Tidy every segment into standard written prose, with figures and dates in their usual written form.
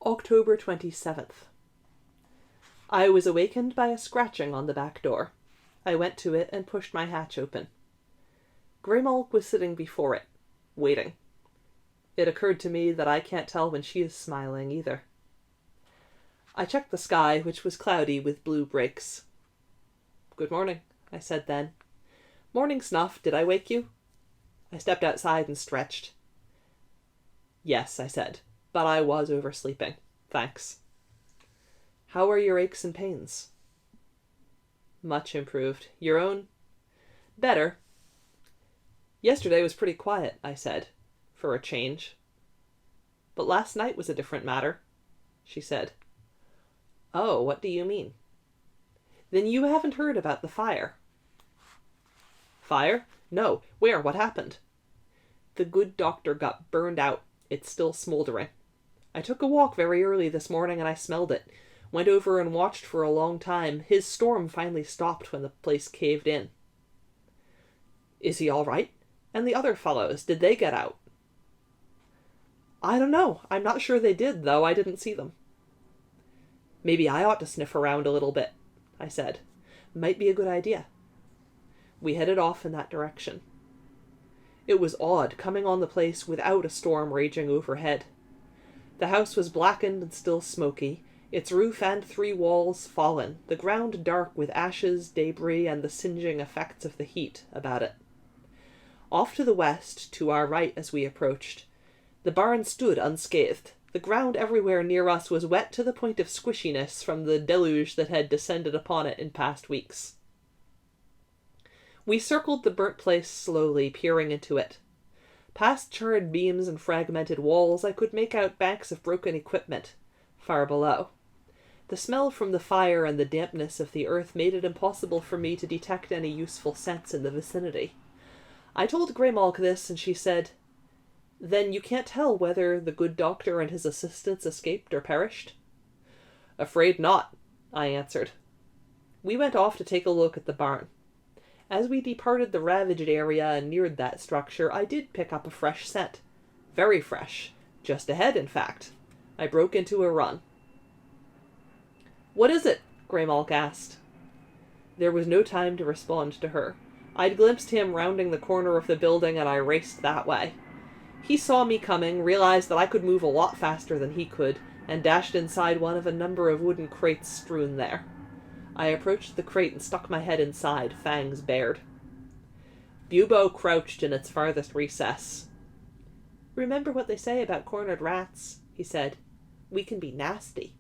October 27th. I was awakened by a scratching on the back door. I went to it and pushed my hatch open. Graymalk was sitting before it, waiting. It occurred to me that I can't tell when she is smiling either. I checked the sky, which was cloudy with blue breaks. "Good morning," I said then. "Morning, Snuff. Did I wake you?" I stepped outside and stretched. "Yes," I said, "but I was oversleeping. Thanks." "How are your aches and pains?" "Much improved. Your own?" "Better." "Yesterday was pretty quiet," I said, "for a change." "But last night was a different matter," she said. "Oh, what do you mean?" "Then you haven't heard about the fire." "Fire? No. Where? What happened?" "The good doctor got burned out. It's still smoldering. I took a walk very early this morning and I smelled it. Went over and watched for a long time. His storm finally stopped when the place caved in." "Is he all right? And the other fellows, did they get out?" "I don't know. I'm not sure they did, though. I didn't see them." "Maybe I ought to sniff around a little bit," I said. "Might be a good idea." We headed off in that direction. It was odd coming on the place without a storm raging overhead. The house was blackened and still smoky, its roof and 3 walls fallen, the ground dark with ashes, debris, and the singeing effects of the heat about it. Off to the west, to our right as we approached, the barn stood unscathed. The ground everywhere near us was wet to the point of squishiness from the deluge that had descended upon it in past weeks. We circled the burnt place slowly, peering into it. Past charred beams and fragmented walls, I could make out banks of broken equipment, far below. The smell from the fire and the dampness of the earth made it impossible for me to detect any useful scents in the vicinity. I told Graymalk this, and she said, "Then you can't tell whether the good doctor and his assistants escaped or perished?" "Afraid not," I answered. We went off to take a look at the barn. As we departed the ravaged area and neared that structure, I did pick up a fresh scent. Very fresh. Just ahead, in fact. I broke into a run. "What is it?" Graymalk asked. There was no time to respond to her. I'd glimpsed him rounding the corner of the building and I raced that way. He saw me coming, realized that I could move a lot faster than he could, and dashed inside one of a number of wooden crates strewn there. I approached the crate and stuck my head inside, fangs bared. Bubo crouched in its farthest recess. "Remember what they say about cornered rats," he said. "We can be nasty."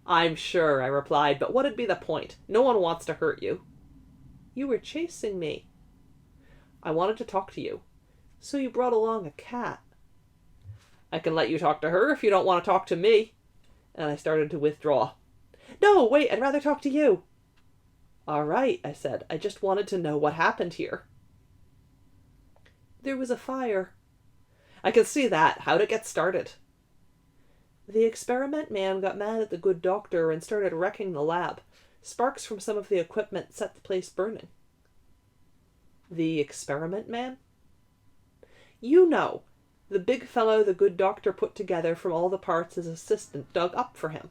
"I'm sure," I replied, "but what'd be the point? No one wants to hurt you." "You were chasing me." "I wanted to talk to you." "So you brought along a cat." "I can let you talk to her if you don't want to talk to me." And I started to withdraw. "No, wait, I'd rather talk to you." "All right," I said. "I just wanted to know what happened here." "There was a fire." "I can see that. How'd it get started?" "The experiment man got mad at the good doctor and started wrecking the lab. Sparks from some of the equipment set the place burning." "The experiment man?" "You know. The big fellow the good doctor put together from all the parts his assistant dug up for him."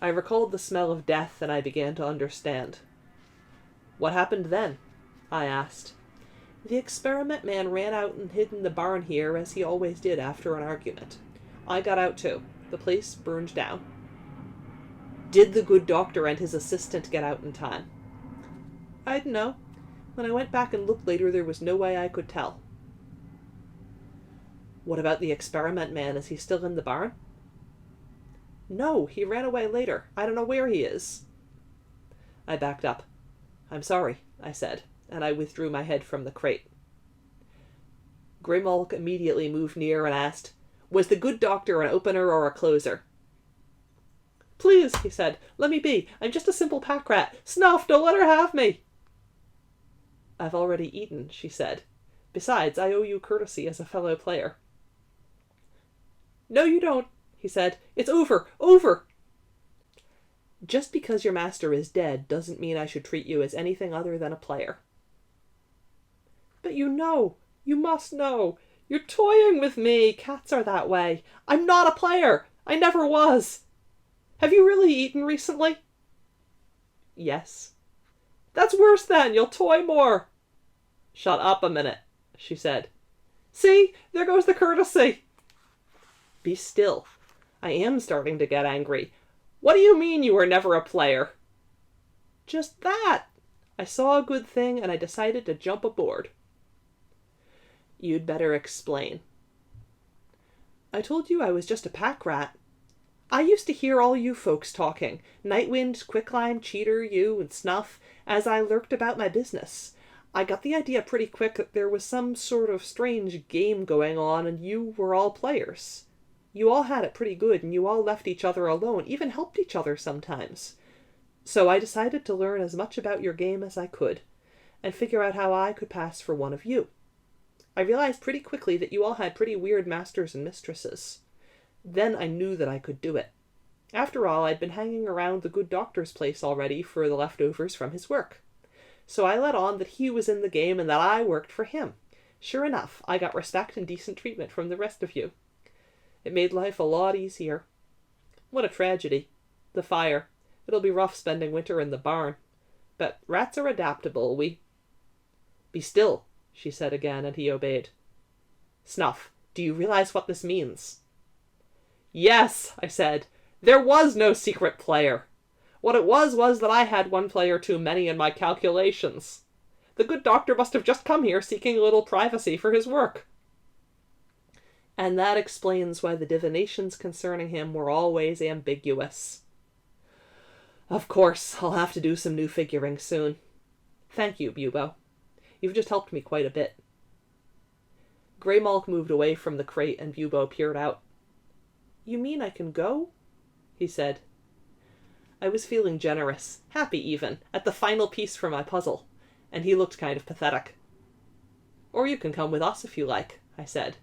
I recalled the smell of death and I began to understand. "What happened then?" I asked. "The experiment man ran out and hid in the barn here as he always did after an argument. I got out too. The place burned down." "Did the good doctor and his assistant get out in time?" "I don't know. When I went back and looked later, there was no way I could tell." "What about the experiment man? Is he still in the barn?" "No, he ran away later. I don't know where he is." I backed up. "I'm sorry," I said, and I withdrew my head from the crate. Graymalk immediately moved near and asked, "Was the good doctor an opener or a closer?" "Please," he said, "let me be. I'm just a simple pack rat. Snuff, don't let her have me." "I've already eaten," she said. "Besides, I owe you courtesy as a fellow player." "No, you don't," he said. "It's over. Over." "Just because your master is dead doesn't mean I should treat you as anything other than a player." "But you know. You must know. You're toying with me. Cats are that way. I'm not a player. I never was. Have you really eaten recently? Yes. That's worse then. You'll toy more. Shut up a minute, she said. See, there goes the courtesy. Be still. I am starting to get angry. What do you mean you were never a player? Just that. I saw a good thing and I decided to jump aboard. You'd better explain. I told you I was just a pack rat. I used to hear all you folks talking, Nightwind, Quicklime, Cheater, you, and Snuff, as I lurked about my business. I got the idea pretty quick that there was some sort of strange game going on and you were all players. You all had it pretty good and you all left each other alone, even helped each other sometimes. So I decided to learn as much about your game as I could, and figure out how I could pass for one of you. I realized pretty quickly that you all had pretty weird masters and mistresses. Then I knew that I could do it. After all, I'd been hanging around the good doctor's place already for the leftovers from his work. So I let on that he was in the game and that I worked for him. Sure enough, I got respect and decent treatment from the rest of you. It made life a lot easier. What a tragedy. The fire. It'll be rough spending winter in the barn. But rats are adaptable. Be still, she said again, and he obeyed. Snuff, do you realize what this means? Yes, I said. There was no secret player. What it was that I had one player too many in my calculations. The good doctor must have just come here seeking a little privacy for his work. And that explains why the divinations concerning him were always ambiguous. Of course, I'll have to do some new figuring soon. Thank you, Bubo. You've just helped me quite a bit. Graymalk moved away from the crate and Bubo peered out. You mean I can go? He said. I was feeling generous, happy even, at the final piece for my puzzle, and he looked kind of pathetic. Or you can come with us if you like, I said.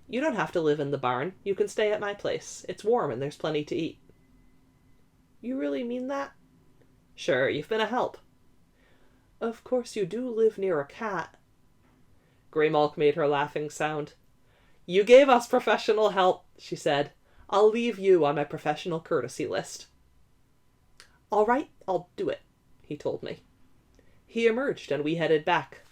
You don't have to live in the barn. You can stay at my place. It's warm and there's plenty to eat. You really mean that? Sure, you've been a help. Of course you do live near a cat. Graymalk made her laughing sound. You gave us professional help, she said. I'll leave you on my professional courtesy list. All right, I'll do it, he told me. He emerged and we headed back.